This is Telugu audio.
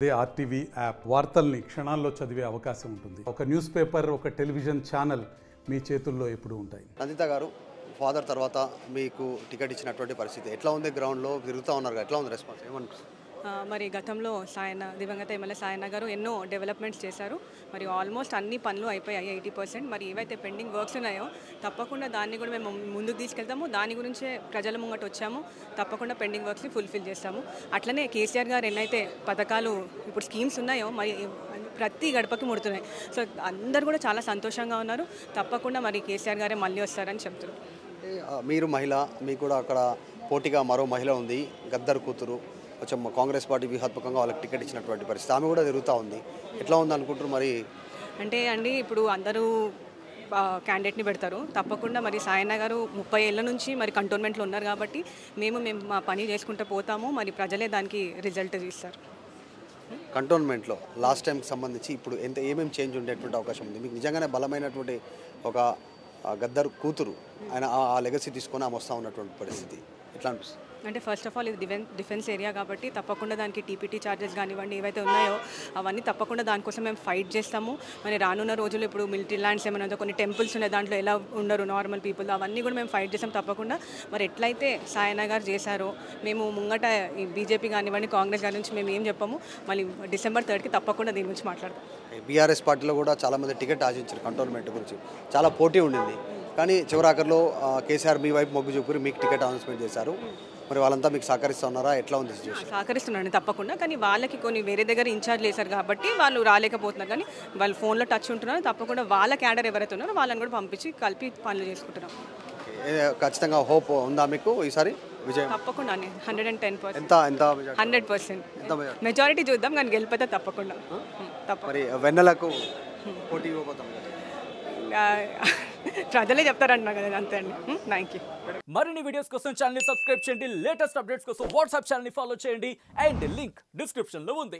అదే ఆర్టీవీ యాప్ వార్తల్ని క్షణాల్లో చదివే అవకాశం ఉంటుంది. ఒక న్యూస్ పేపర్, ఒక టెలివిజన్ ఛానల్ మీ చేతుల్లో ఎప్పుడూ ఉంటాయి. నందిత గారు, ఫాదర్ తర్వాత మీకు టికెట్ ఇచ్చినటువంటి పరిస్థితి ఎట్లా ఉంది? గ్రౌండ్లో తిరుగుతూ ఉన్నారు, ఎట్లా ఉంది రెస్పాన్స్? ఏమనిపిస్తుంది? మరి గతంలో దివంగత ఎమ్మెల్యే సాయన్న గారు ఎన్నో డెవలప్మెంట్స్ చేశారు. మరి ఆల్మోస్ట్ అన్ని పనులు అయిపోయాయి 80%. మరి ఏవైతే పెండింగ్ వర్క్స్ ఉన్నాయో తప్పకుండా దాన్ని కూడా మేము ముందుకు తీసుకెళ్తాము. దాని గురించే ప్రజల ముంగట వచ్చాము. తప్పకుండా పెండింగ్ వర్క్స్ని ఫుల్ఫిల్ చేస్తాము. అట్లనే కేసీఆర్ గారు ఎన్నైతే పథకాలు ఇప్పుడు స్కీమ్స్ ఉన్నాయో మరి ప్రతి గడపకి ముడుతున్నాయి. సో అందరూ కూడా చాలా సంతోషంగా ఉన్నారు. తప్పకుండా మరి కేసీఆర్ గారే మళ్ళీ వస్తారని చెప్తున్నారు. మీరు మహిళ, మీకు కూడా అక్కడ పోటీగా మరో మహిళ ఉంది, గద్దర్ కూతురు. కొంచెం కాంగ్రెస్ పార్టీ వ్యూహాత్మకంగా వాళ్ళకి టికెట్ ఇచ్చినటువంటి పరిస్థితి, ఆమె కూడా తిరుగుతూ ఉంది. ఎట్లా ఉంది అనుకుంటారు? మరి అంటే అండి ఇప్పుడు అందరూ క్యాండిడేట్ని పెడతారు. తప్పకుండా మరి సాయన్న గారు 30 ఏళ్ళ నుంచి మరి కంటోన్మెంట్లో ఉన్నారు కాబట్టి మేము మా పని చేసుకుంటూ పోతాము. మరి ప్రజలే దానికి రిజల్ట్ ఇస్తారు. కంటోన్మెంట్లో లాస్ట్ టైంకి సంబంధించి ఇప్పుడు ఏమేమి చేంజ్ ఉండేటువంటి అవకాశం ఉంది? మీకు నిజంగానే బలమైనటువంటి ఒక గద్దర్ కూతురు, ఆయన ఆ లెగసీ తీసుకొని ఆమె వస్తూ ఉన్నటువంటి పరిస్థితి ఎట్లా అనిపిస్తుంది? అంటే ఫస్ట్ ఆఫ్ ఆల్ ఇది డిఫెన్స్ ఏరియా కాబట్టి తప్పకుండా దానికి టీపీటీ ఛార్జెస్ కానివ్వండి ఏవైతే ఉన్నాయో అవన్నీ తప్పకుండా దానికోసం మేము ఫైట్ చేస్తాము. మరి రానున్న రోజులు ఇప్పుడు మిలిటరీ ల్యాండ్స్ ఏమైనా కొన్ని టెంపుల్స్ ఉన్నాయి, దాంట్లో ఎలా ఉండరు నార్మల్ పీపుల్, అవన్నీ కూడా మేము ఫైట్ చేస్తాం తప్పకుండా. మరి ఎట్లయితే సాయన్న గారు చేశారో మేము ముంగట ఈ బీజేపీ కానివ్వండి కాంగ్రెస్ గారి నుంచి మేము ఏం చెప్పాము. మళ్ళీ December 3 తప్పకుండా దీని గురించి మాట్లాడతాం. బీఆర్ఎస్ పార్టీలో కూడా చాలామంది టికెట్ ఆశించారు కంటోన్మెంట్ గురించి, చాలా పోటీ ఉండింది. కానీ చివరాఖరిలో కేసీఆర్ మీ వైపు మొగ్గు చూపురి మీకు టికెట్ అనౌన్స్మెంట్ చేశారు. మరి వాళ్ళంతా మీకు సహకరిస్తున్నారా? ఎట్లా ఉంది సిచ్యువేషన్? సహకరిస్తున్నాను తప్పకుండా. కానీ వాళ్ళకి కొన్ని వేరే దగ్గర ఇన్ఛార్జ్ చేశారు కాబట్టి వాళ్ళు రాలేకపోతున్నారు. కానీ వాళ్ళు ఫోన్లో టచ్ ఉంటున్నారు. తప్పకుండా వాళ్ళ క్యాడర్ ఎవరైతే ఉన్నారో వాళ్ళని కూడా పంపించి కలిపి పనులు చేసుకుంటున్నాం. ఖచ్చితంగా హోప్ ఉందా మీకు ఈసారి విజయం? తప్పకుండా 110%. ఎంత 100% మెజారిటీ చూద్దాం, కానీ గెలిపితే తప్పకుండా. మరి వెన్నెలకు పోటీ ఇవ్వబోతాం, ప్రజలే చెప్తారంటున్నా కదా. అంతే అండి. Thank you. మరిన్ని వీడియోస్ కోసం ఛానల్ ని సబ్స్క్రైబ్ చేయండి. లేటెస్ట్ అప్డేట్స్ కోసం వాట్సాప్ ఛానల్ ని ఫాలో చేయండి. అండ్ లింక్ డిస్క్రిప్షన్ లో ఉంది.